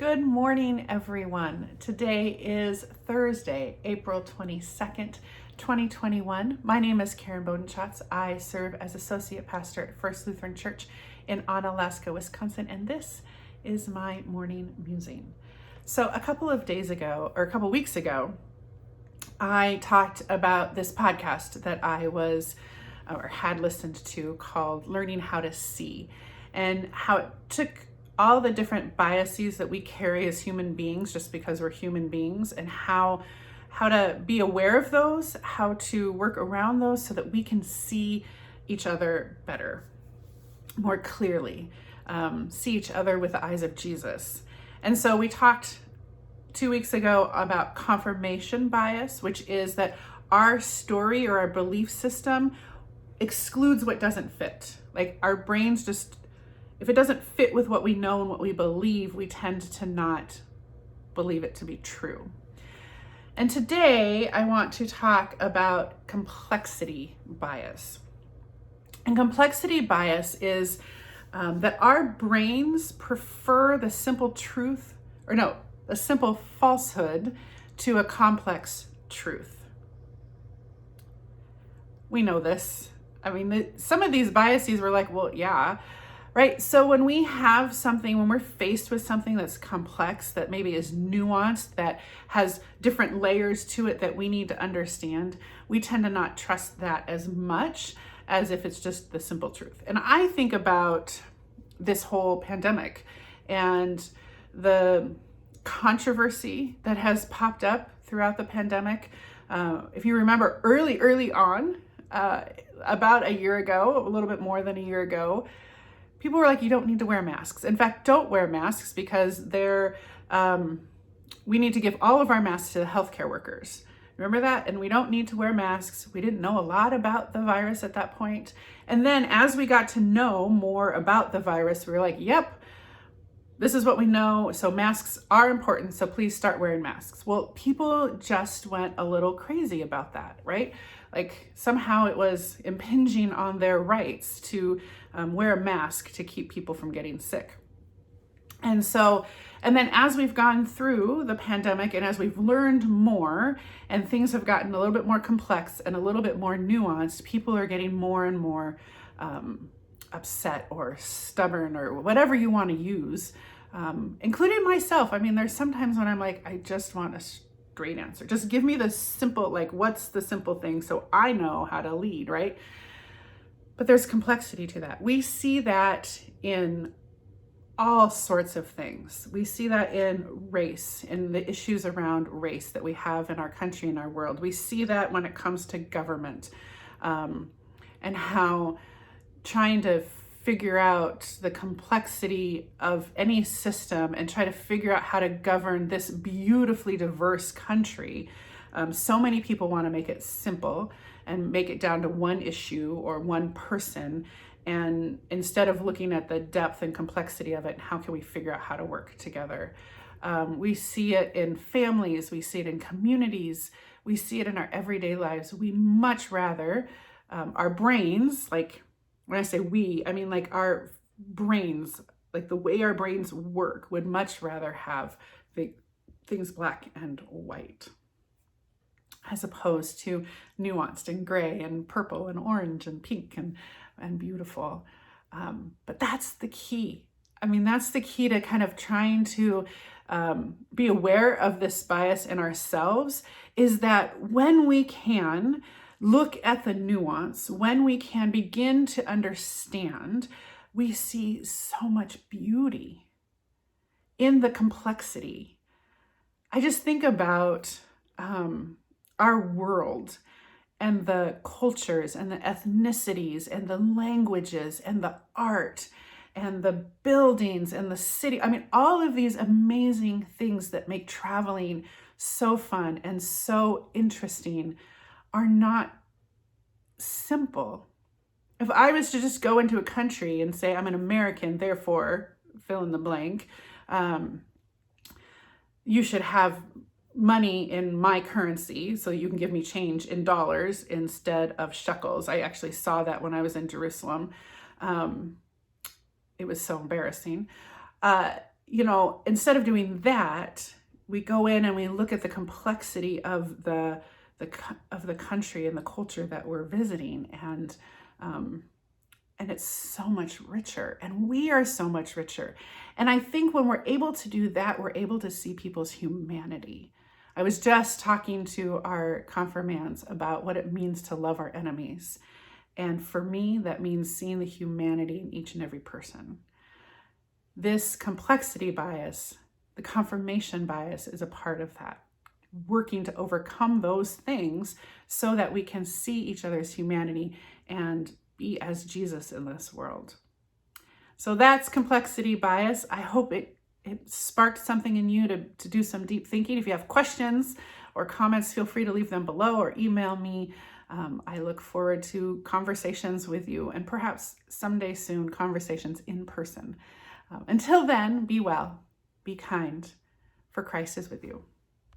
Good morning, everyone. Today is Thursday, April 22nd, 2021. My name is Karen Bodenschatz. I serve as Associate Pastor at First Lutheran Church in Onalaska, Wisconsin, and this is my morning musing. So a couple weeks ago, I talked about this podcast that I had listened to called Learning How to See, and how it took all the different biases that we carry as human beings just because we're human beings, and how to be aware of those, how to work around those so that we can see each other better, more clearly, see each other with the eyes of Jesus. And so we talked 2 weeks ago about confirmation bias, which is that our story or our belief system excludes what doesn't fit. Like our brains just, if it doesn't fit with what we know and what we believe, we tend to not believe it to be true. And today I want to talk about complexity bias. And complexity bias is that our brains prefer the simple falsehood to a complex truth. We know this. I mean, some of these biases were like, well, yeah, right? So when we're faced with something that's complex, that maybe is nuanced, that has different layers to it that we need to understand, we tend to not trust that as much as if it's just the simple truth. And I think about this whole pandemic and the controversy that has popped up throughout the pandemic. If you remember early on, about a year ago, a little bit more than a year ago, people were like, you don't need to wear masks. In fact, don't wear masks because we need to give all of our masks to the healthcare workers. Remember that? And we don't need to wear masks. We didn't know a lot about the virus at that point. And then as we got to know more about the virus, we were like, yep, this is what we know. So masks are important. So please start wearing masks. Well, people just went a little crazy about that, right? Like somehow it was impinging on their rights to wear a mask to keep people from getting sick. And then as we've gone through the pandemic and as we've learned more and things have gotten a little bit more complex and a little bit more nuanced, people are getting more and more upset or stubborn or whatever you want to use, including myself. I mean, there's sometimes when I'm like, I just want a straight answer. Just give me the simple, like, what's the simple thing so I know how to lead, right? But there's complexity to that. We see that in all sorts of things. We see that in race, in the issues around race that we have in our country and our world. We see that when it comes to government, and how trying to figure out the complexity of any system and try to figure out how to govern this beautifully diverse country. So many people want to make it simple and make it down to one issue or one person. And instead of looking at the depth and complexity of it, how can we figure out how to work together? We see it in families, we see it in communities, we see it in our everyday lives. We much rather, our brains, like when I say we, I mean like our brains, like the way our brains work, would much rather have things black and white, as opposed to nuanced and gray and purple and orange and pink and beautiful. But that's the key. I mean, that's the key to kind of trying to be aware of this bias in ourselves, is that when we can look at the nuance, when we can begin to understand, we see so much beauty in the complexity. I just think about our world and the cultures and the ethnicities and the languages and the art and the buildings and the city. I mean, all of these amazing things that make traveling so fun and so interesting are not simple. If I was to just go into a country and say, I'm an American, therefore fill in the blank, you should have money in my currency so you can give me change in dollars instead of shekels. I actually saw that when I was in Jerusalem. It was so embarrassing. instead of doing that, we go in and we look at the complexity of the country and the culture that we're visiting, and it's so much richer, and we are so much richer. And I think when we're able to do that, we're able to see people's humanity. I was just talking to our confirmands about what it means to love our enemies. And for me, that means seeing the humanity in each and every person. This complexity bias, the confirmation bias, is a part of that, working to overcome those things so that we can see each other's humanity and be as Jesus in this world. So that's complexity bias. I hope it sparked something in you to do some deep thinking. If you have questions or comments, feel free to leave them below or email me. I look forward to conversations with you, and perhaps someday soon, conversations in person. Until then, be well, be kind, for Christ is with you.